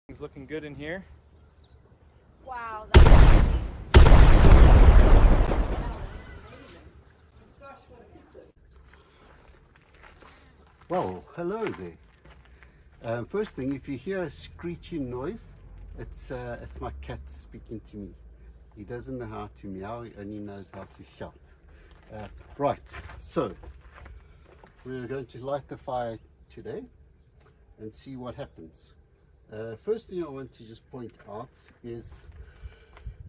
It's looking good in here. Wow. Well, hello there. First thing, if you hear a screeching noise, it's my cat speaking to me. He doesn't know how to meow, he only knows how to shout. Right, so we're going to light the fire today and see what happens. First thing I want to just point out is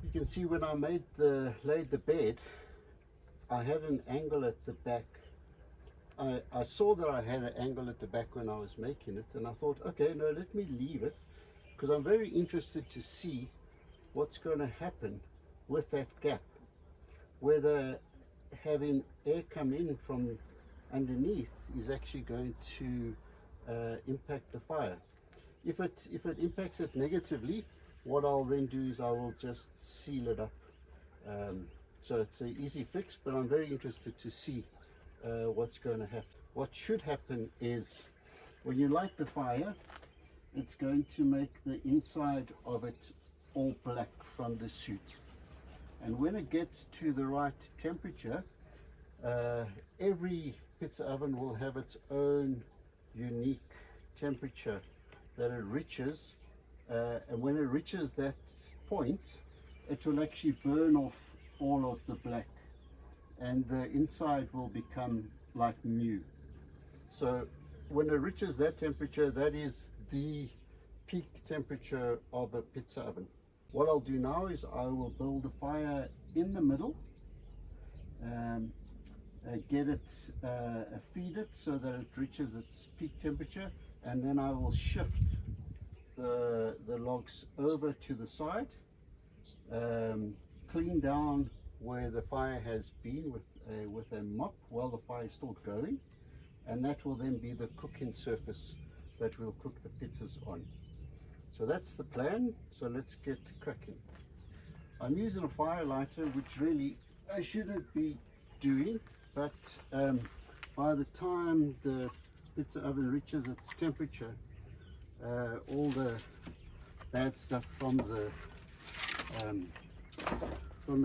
you can see when I laid the bed, I had an angle at the back. I saw that I had an angle at the back when I was making it, and I thought, okay, no, let me leave it, because I'm very interested to see what's going to happen with that gap, whether having air come in from underneath is actually going to impact the fire. If it impacts it negatively, what I'll then do is I will just seal it up. So it's an easy fix, but I'm very interested to see what's going to happen. What should happen is when you light the fire, it's going to make the inside of it all black from the soot. And when it gets to the right temperature, every pizza oven will have its own unique temperature that it reaches, and when it reaches that point, it will actually burn off all of the black and the inside will become like new. So when it reaches that temperature, that is the peak temperature of a pizza oven. What I'll do now is I will build a fire in the middle, get it, feed it so that it reaches its peak temperature, and then I will shift the logs over to the side, clean down where the fire has been with a mop while the fire is still going, and that will then be the cooking surface that we'll cook the pizzas on. So that's the plan. So let's get cracking. I'm using a fire lighter, which really I shouldn't be doing, but by the time the pizza oven reaches its temperature, all the bad stuff from the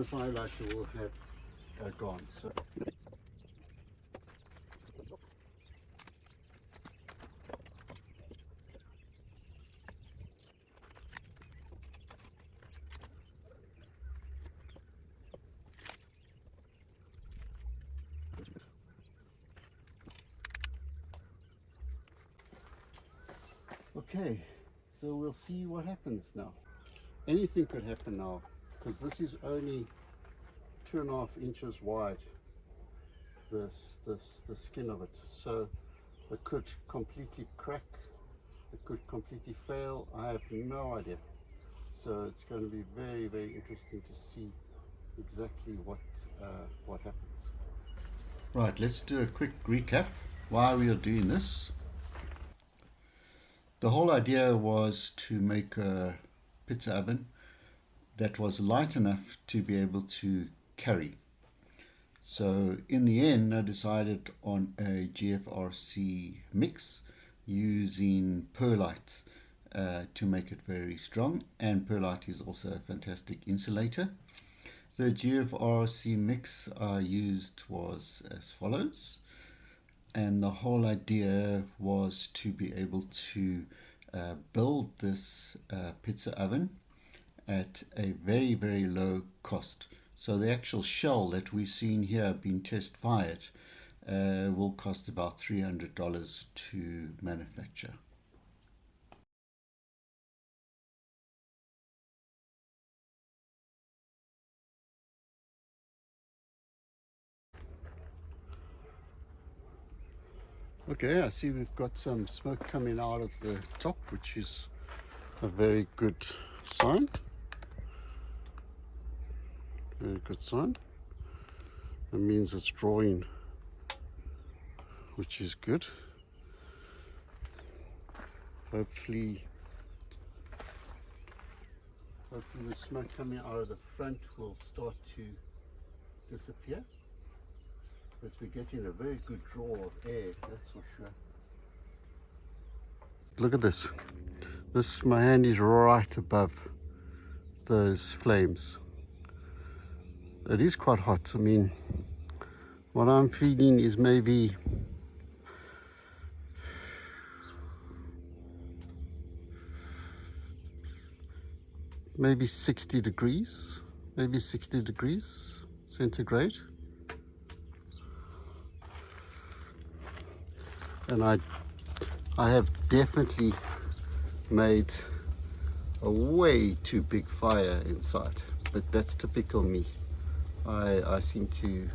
fire lighter will have gone. So okay, so we'll see what happens now. Anything could happen now, because this is only 2.5 inches wide, the skin of it. So it could completely crack, it could completely fail. I have no idea. So it's going to be very, very interesting to see exactly what happens. Right, let's do a quick recap why we are doing this. The whole idea was to make a pizza oven that was light enough to be able to carry. So in the end, I decided on a GFRC mix using perlite to make it very strong, and perlite is also a fantastic insulator. The GFRC mix I used was as follows, and the whole idea was to be able to build this pizza oven at a very, very low cost. So the actual shell that we're seeing here being test fired will cost about $300 to manufacture. Okay, I see we've got some smoke coming out of the top, which is a very good sign. Very good sign. It means it's drawing, which is good. Hopefully the smoke coming out of the front will start to disappear. But we're getting a very good draw of air, that's for sure. Look at this. my hand is right above those flames. It is quite hot. I mean, what I'm feeling is maybe maybe 60 degrees, maybe 60 degrees centigrade. And I have definitely made a way too big fire inside, but that's typical me. I seem to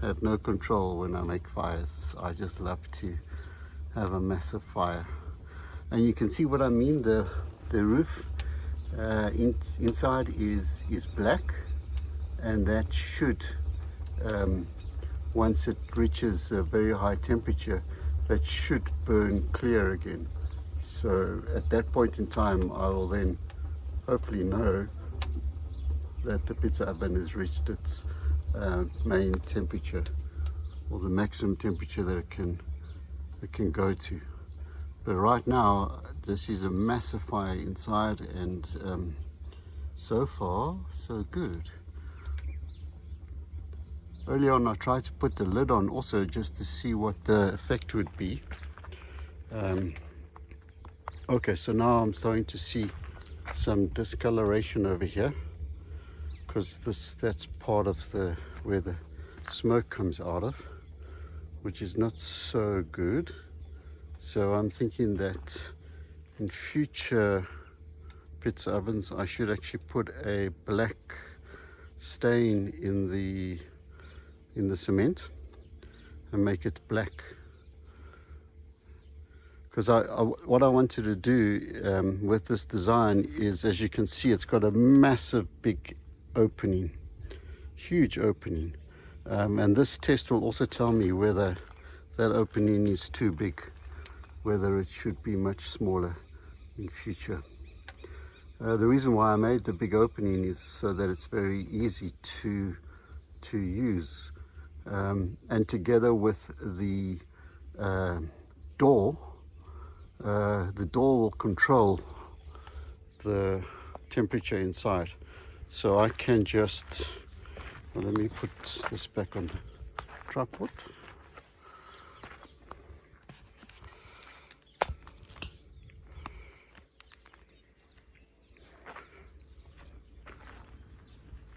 have no control when I make fires. I just love to have a massive fire. And you can see what I mean. The roof inside is black, and that should, once it reaches a very high temperature, that should burn clear again. So at that point in time, I will then hopefully know that the pizza oven has reached its main temperature, or the maximum temperature that it can go to. But right now, this is a massive fire inside, and so far, so good. Earlier on, I tried to put the lid on also just to see what the effect would be. Okay, so now I'm starting to see some discoloration over here, because that's part of where the smoke comes out of, which is not so good. So I'm thinking that in future pizza ovens I should actually put a black stain in the cement and make it black, because what I wanted to do with this design is, as you can see, it's got a massive big opening, huge opening, and this test will also tell me whether that opening is too big, whether it should be much smaller in future. The reason why I made the big opening is so that it's very easy to use, and together with the door, the door will control the temperature inside. So I can just, well, let me put this back on the tripod.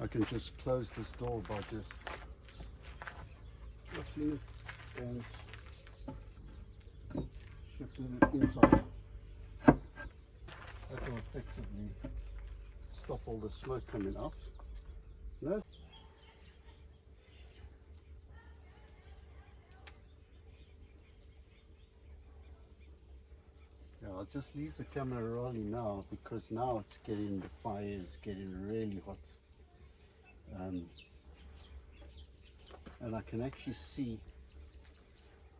I can just close this door by just shifting it and shifting it inside. That will effectively stop all the smoke coming out. No? Yeah, I'll just leave the camera rolling now, because now it's getting, the fire is getting really hot. And I can actually see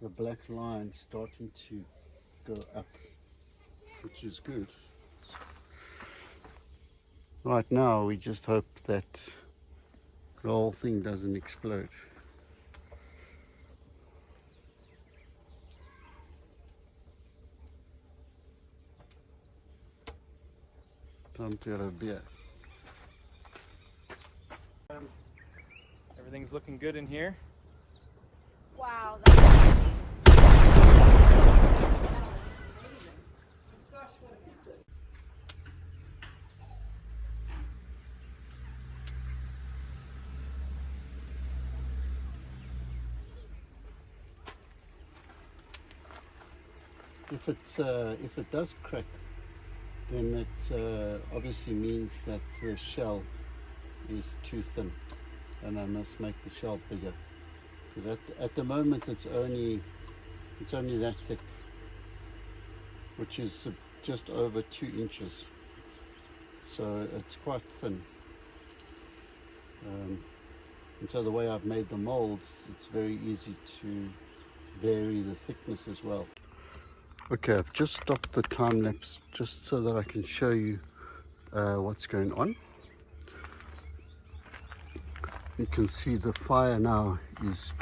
the black line starting to go up, which is good. Right now we just hope that the whole thing doesn't explode. Time to have a beer. Everything's looking good in here. Wow. If it does crack, then it obviously means that the shell is too thin, and I must make the shell bigger. Because at the moment it's only that thick, which is just over 2 inches. So it's quite thin. And so the way I've made the molds, it's very easy to vary the thickness as well. Okay, I've just stopped the time lapse just so that I can show you what's going on. You can see the fire now is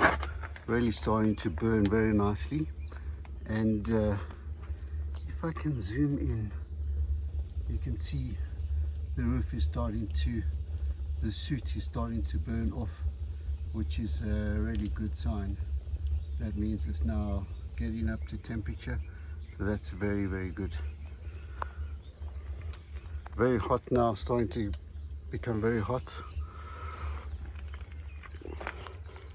really starting to burn very nicely, and if I can zoom in You can see the roof is starting to, the soot is starting to burn off, which is a really good sign. That means it's now getting up to temperature, so that's very, very good. Very hot now, starting to become very hot.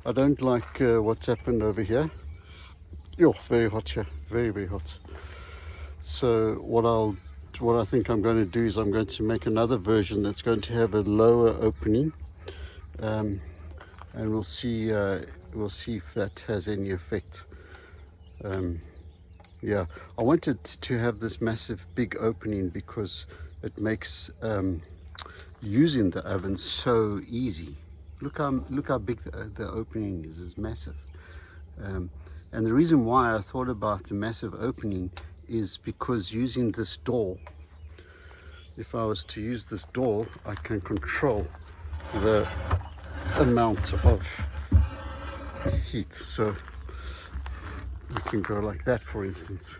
I don't like what's happened over here. Oh, very hot here, very, very hot. So what I think I'm going to do is I'm going to make another version that's going to have a lower opening, and we'll see if that has any effect. Yeah, I wanted to have this massive big opening because it makes using the oven so easy. Look how big the opening is. It's massive. And the reason why I thought about a massive opening is because using this door, if I was to use this door, I can control the amount of heat. So you can go like that, for instance,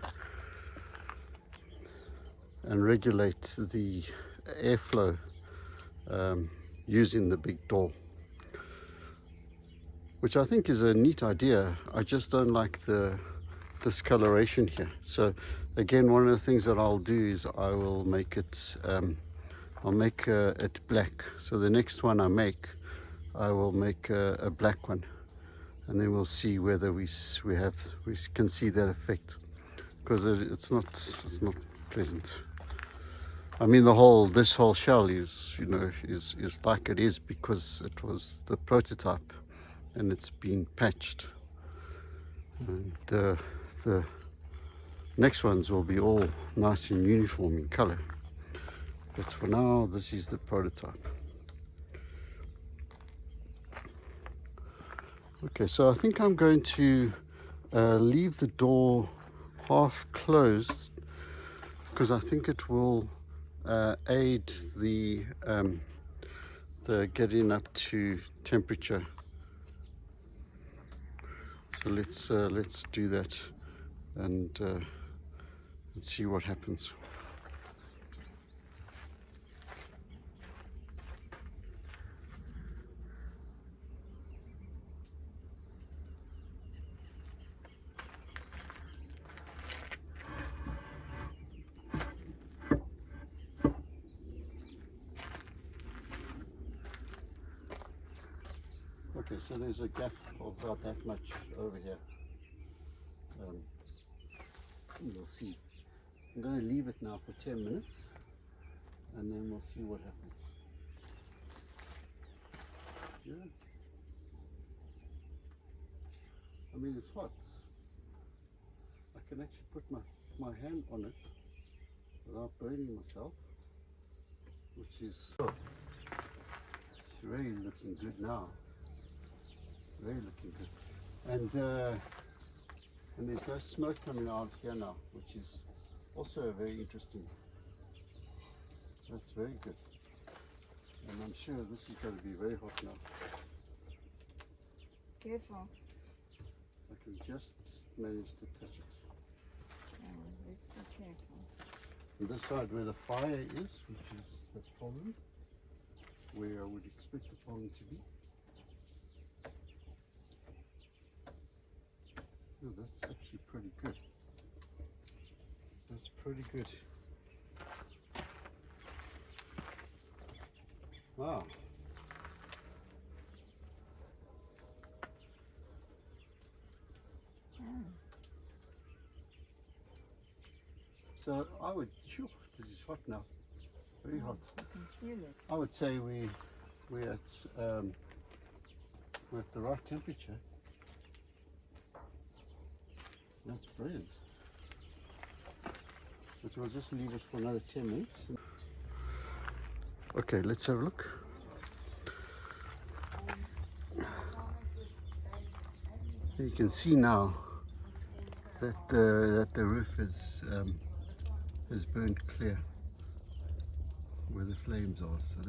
and regulate the airflow using the big door, which I think is a neat idea. I just don't like the discoloration here. So again, one of the things that I'll do is I will make it I'll make it black. So the next one I make, I will make a black one, and then we'll see whether we can see that effect, because it's not pleasant. I mean, this whole shell is, you know, is like it is because it was the prototype and it's been patched. And the next ones will be all nice and uniform in color. But for now, this is the prototype. Okay, so I think I'm going to leave the door half closed, because I think it will aid the getting up to temperature. So let's do that and see what happens. Okay, so there's a gap of about that much over here. You'll see. I'm going to leave it now for 10 minutes and then we'll see what happens. Yeah. I mean, it's hot. I can actually put my hand on it without burning myself, which is it's really looking good now. Very looking good. And there's no smoke coming out here now, which is also very interesting. That's very good. And I'm sure this is going to be very hot now. Careful. I can just manage to touch it. Oh, be careful. On this side where the fire is, which is the pollen, where I would expect the pollen to be. Oh, that's actually pretty good. That's pretty good. Wow. Oh. So I would, this is hot now, very hot. I can feel it. I would say we're at the right temperature. That's brilliant. But we'll just leave it for another 10 minutes. Okay, let's have a look. You can see now that the roof is burnt clear where the flames are. So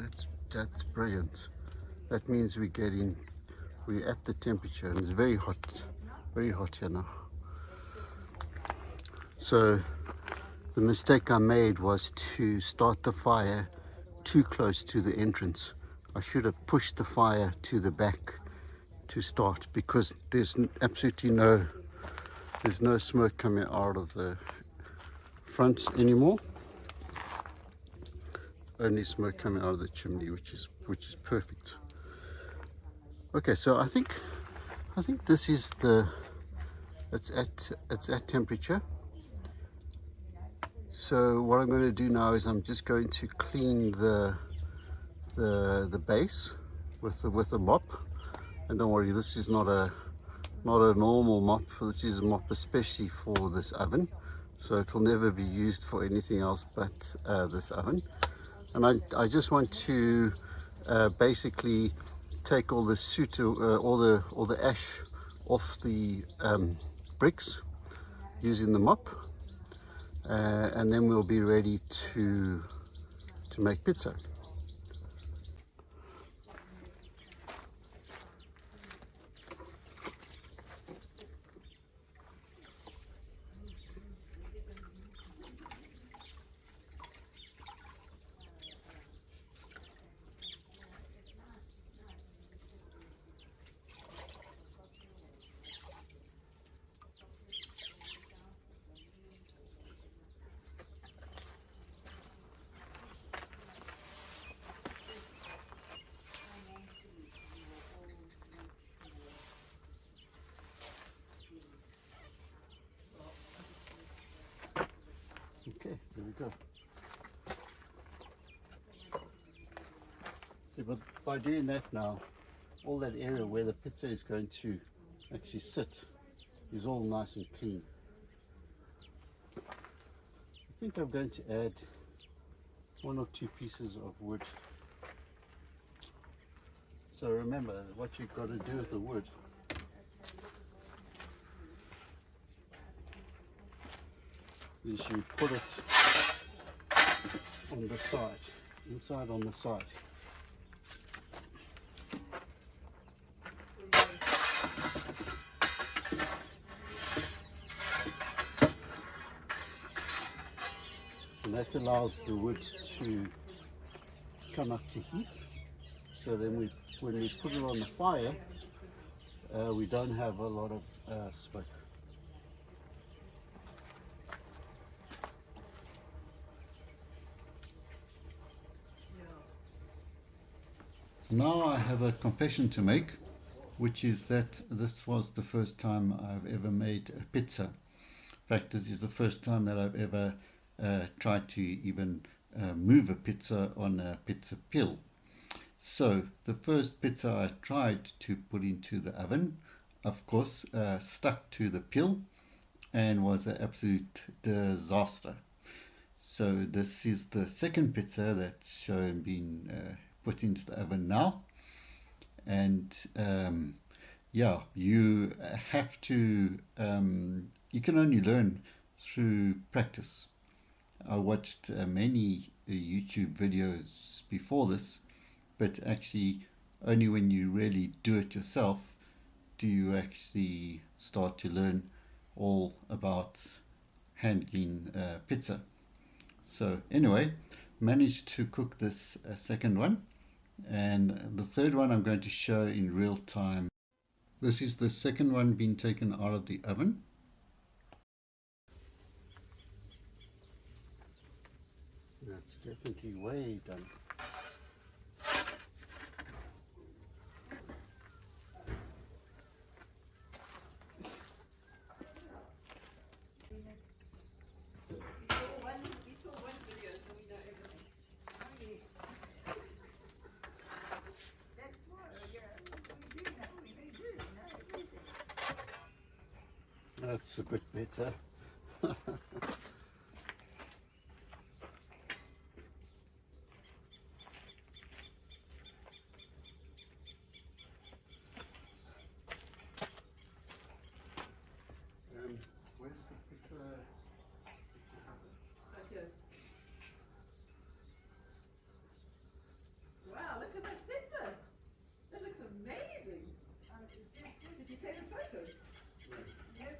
that's brilliant. That means we're at the temperature, and it's very hot here now. So The mistake I made was to start the fire too close to the entrance. I should have pushed the fire to the back to start, because there's absolutely there's no smoke coming out of the front anymore. Only smoke coming out of the chimney, which is perfect. Okay, so I think this is it's at temperature. So what I'm going to do now is I'm just going to clean the base with a mop. And don't worry, this is not a normal mop. This is a mop especially for this oven, so it will never be used for anything else but this oven. And I just want to basically take all the soot, all the ash off the bricks using the mop, and then we'll be ready to make pizza. Okay, there we go. So, but by doing that now, all that area where the pizza is going to actually sit is all nice and clean. I think I'm going to add 1 or 2 pieces of wood. So remember, what you've got to do with the wood is you put it on the side, inside on the side. And that allows the wood to come up to heat. So then when we put it on the fire, we don't have a lot of smoke. Now I have a confession to make, which is that this was the first time I've ever made a pizza. In fact, this is the first time that I've ever tried to even move a pizza on a pizza peel. So the first pizza I tried to put into the oven, of course, stuck to the peel and was an absolute disaster. So this is the second pizza that's been put into the oven now. And yeah, you have to, you can only learn through practice. I watched many YouTube videos before this, but actually only when you really do it yourself do you actually start to learn all about handling pizza. So anyway, managed to cook this second one, and the third one I'm going to show in real time. This is the second one being taken out of the oven. That's definitely way done. We saw one video, so we know everything. Oh, yes. That's what, yeah. We do know, we do know everything. That's a bit better. Where's the pizza? Okay. Wow, look at that pizza. That looks amazing. Did you take a photo? Yeah. Yep.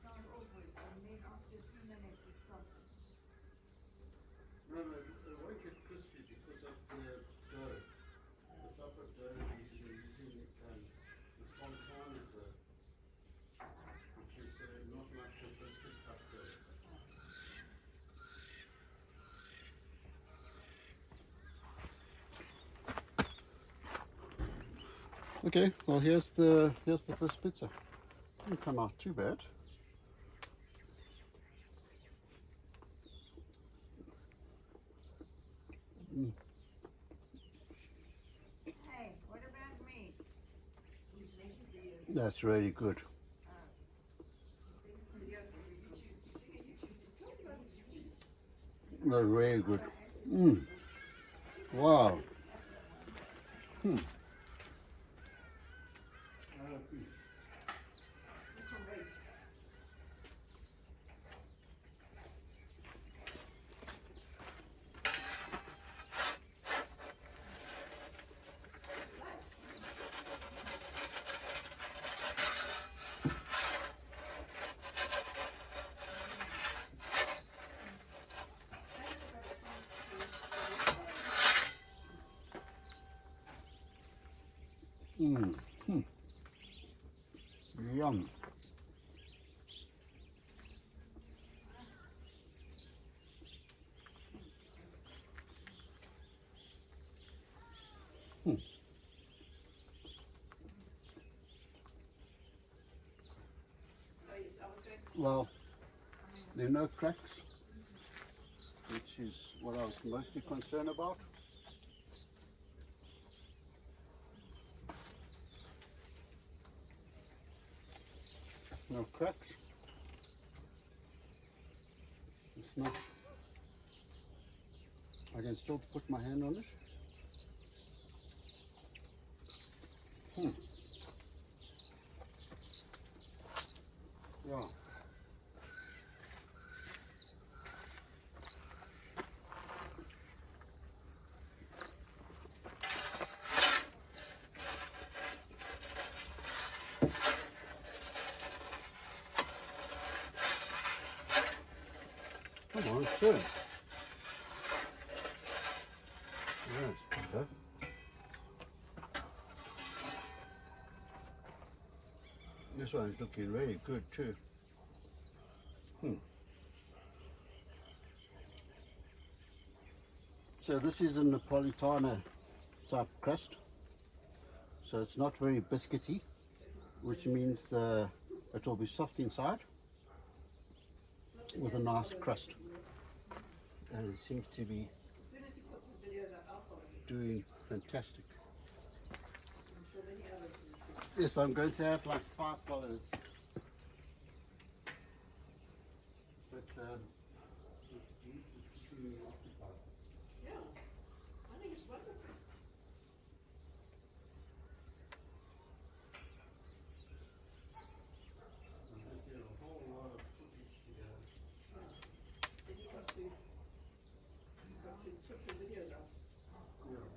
start over it, and then after a few minutes it softens. No, it won't get crispy because of the dough. The type of dough we're using the fontana dough, which is not like the biscuit type dough. Okay, well here's the first pizza. Didn't come out too bad. Hey, what about me? He's making videos. That's really good. He's taking some videos for YouTube. He's taking YouTube. He told me about his YouTube. They're really good. Wow. You can wait. Yum. Well, there are no cracks, which is what I was mostly concerned about. No cracks. It's not. I can still put my hand on it. Yeah. Come on, turn. Yes, better. This one's looking really good too. So this is a Napolitana type crust. So it's not very biscuity, which means it will be soft inside with a nice crust. And it seems to be doing fantastic. Yes, I'm going to have like 5 followers. But this piece is keeping me occupied. Yeah, I think it's wonderful. I'm going to get a whole lot of footage together. Then you've got to put your videos up. Yeah.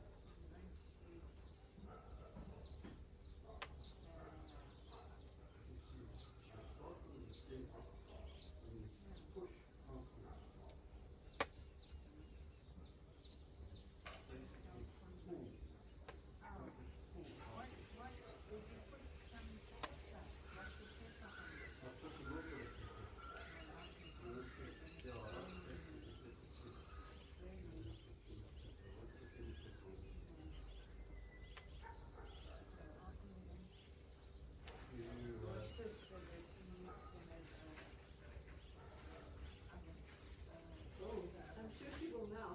I'm sure she will now.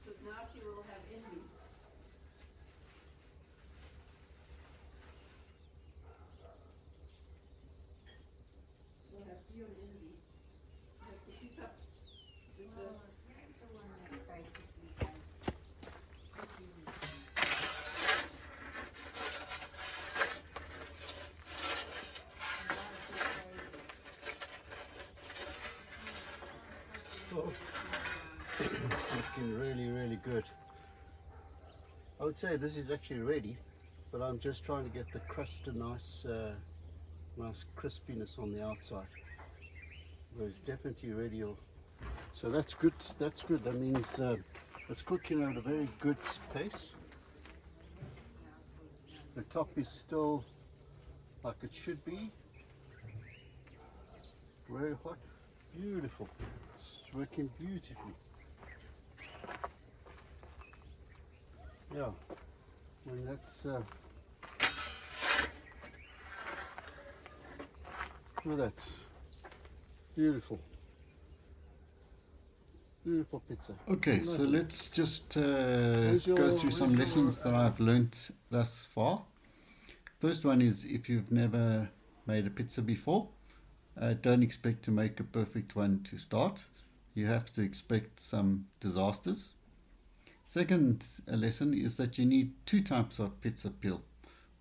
Because now she will have envy. We'll have fear and envy. You have to keep up with the... Looking really, really good. I would say this is actually ready, but I'm just trying to get the crust a nice nice crispiness on the outside. But it's definitely ready. So that's good. That's good. That means it's cooking at a very good pace. The top is still like it should be. Very hot. Beautiful. It's working beautifully. Yeah. And that's look at that. Beautiful. Beautiful pizza. Okay, so let's just go through some lessons that I've learnt thus far. First one is, if you've never made a pizza before, don't expect to make a perfect one to start. You have to expect some disasters. Second lesson is that you need two types of pizza peel.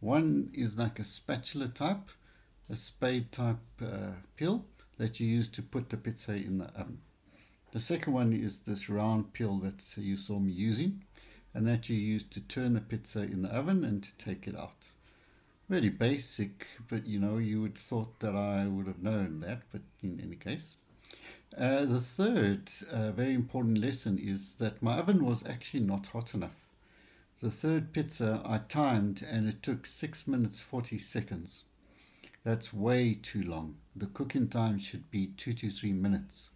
One is like a spatula type, a spade type peel that you use to put the pizza in the oven. The second one is this round peel that you saw me using, and that you use to turn the pizza in the oven and to take it out. Really basic, but you know, you would thought that I would have known that, but in any case. The third very important lesson is that my oven was actually not hot enough. The third pizza I timed and it took 6 minutes 40 seconds. That's way too long. The cooking time should be 2 to 3 minutes.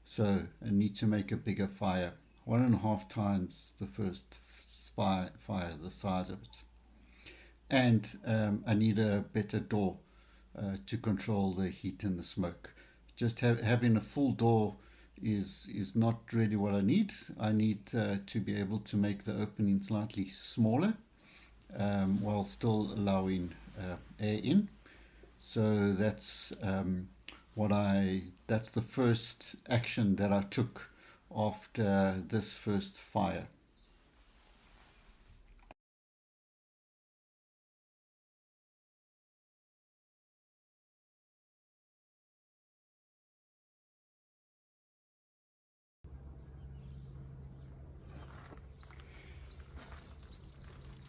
So I need to make a bigger fire, 1.5 times the first fire, the size of it. And I need a better door to control the heat and the smoke. Just having a full door is not really what I need. I need to be able to make the opening slightly smaller while still allowing air in. So that's that's the first action that I took after this first fire.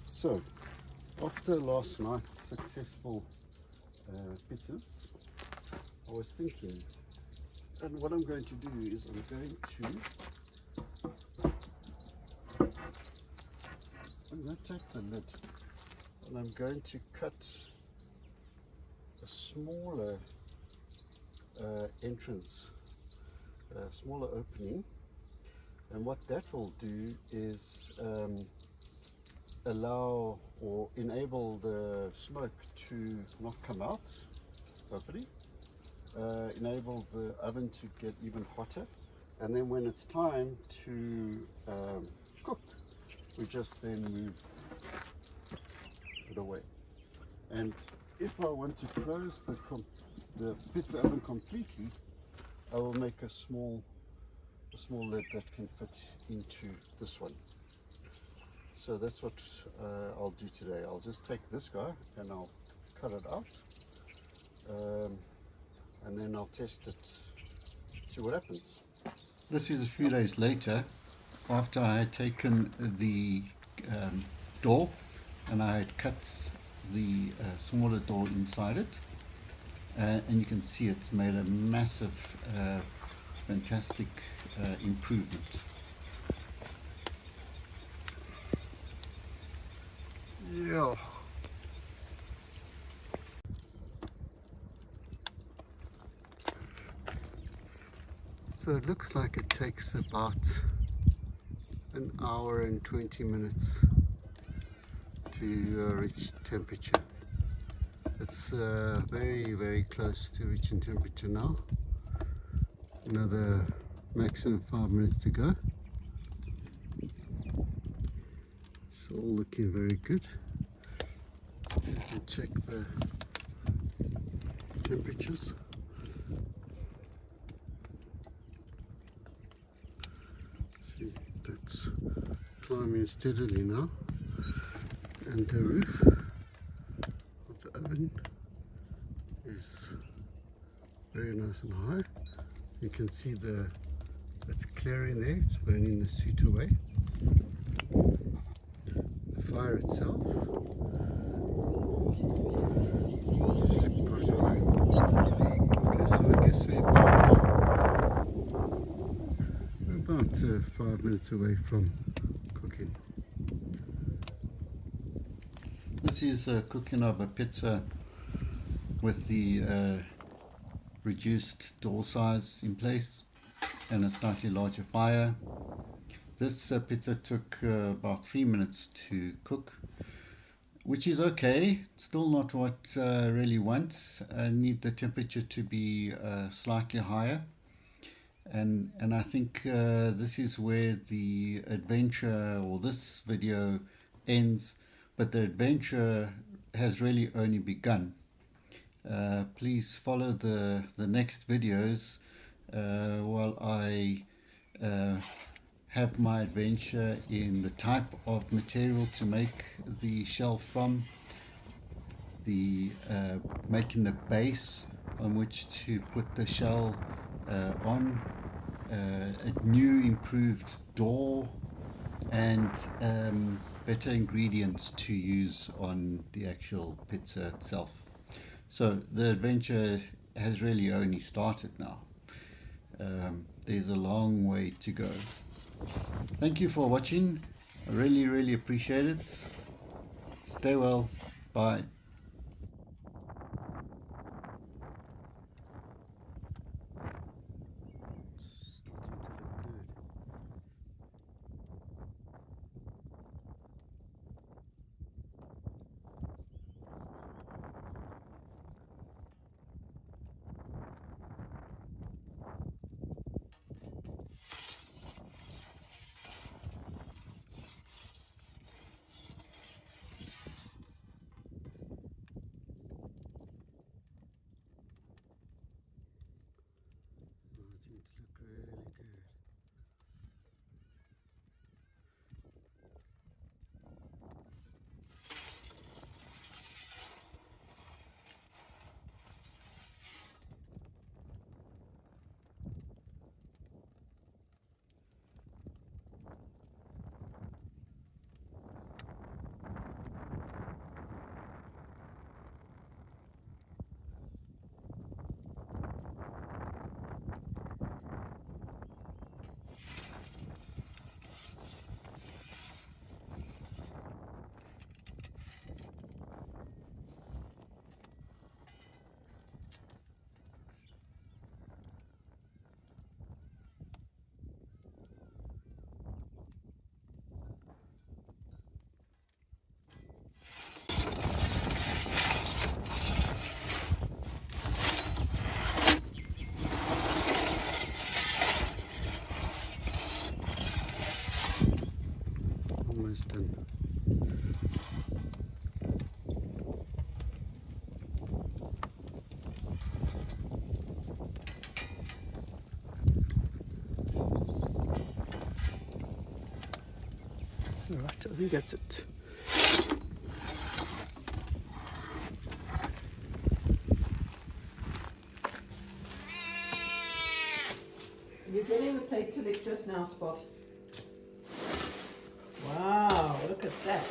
So, after last night's successful pizzas, I was thinking, and what I'm going to do is I'm going to take the lid and I'm going to cut a smaller entrance, a smaller opening, and what that will do is allow or enable the smoke to not come out, hopefully, enable the oven to get even hotter, and then when it's time to cook, we just then move it away. And if I want to close the pizza oven completely, I will make a small lid that can fit into this one. So that's what I'll do today. I'll just take this guy and I'll cut it out, and then I'll test it, see what happens. This is a few days later, after I had taken the door and I had cut the smaller door inside it, and you can see it's made a massive, fantastic improvement. Yeah. So it looks like it takes about an hour and 20 minutes to reach temperature. It's very, very close to reaching temperature now. Another maximum 5 minutes to go. It's all looking very good. You can check the temperatures. See, that's climbing steadily now. And the roof of the oven is very nice and high. You can see it's clearing there, it's burning the soot away. The fire itself is quite So we're about 5 minutes away from cooking. This is cooking of a pizza with the reduced door size in place and a slightly larger fire. This pizza took about 3 minutes to cook, which is okay. Still not what I really want. I need the temperature to be slightly higher, and I think this is where the adventure, or this video, ends, but the adventure has really only begun. Please follow the next videos while I have my adventure in the type of material to make the shell from, the making the base on which to put the shell on, a new improved door, and better ingredients to use on the actual pizza itself. So the adventure has really only started now. There's a long way to go. Thank you for watching. I really appreciate it. Stay well. Bye. Almost done. Alright, I think that's it. You're getting the plate to lick just now, Spot. Wow, look at that.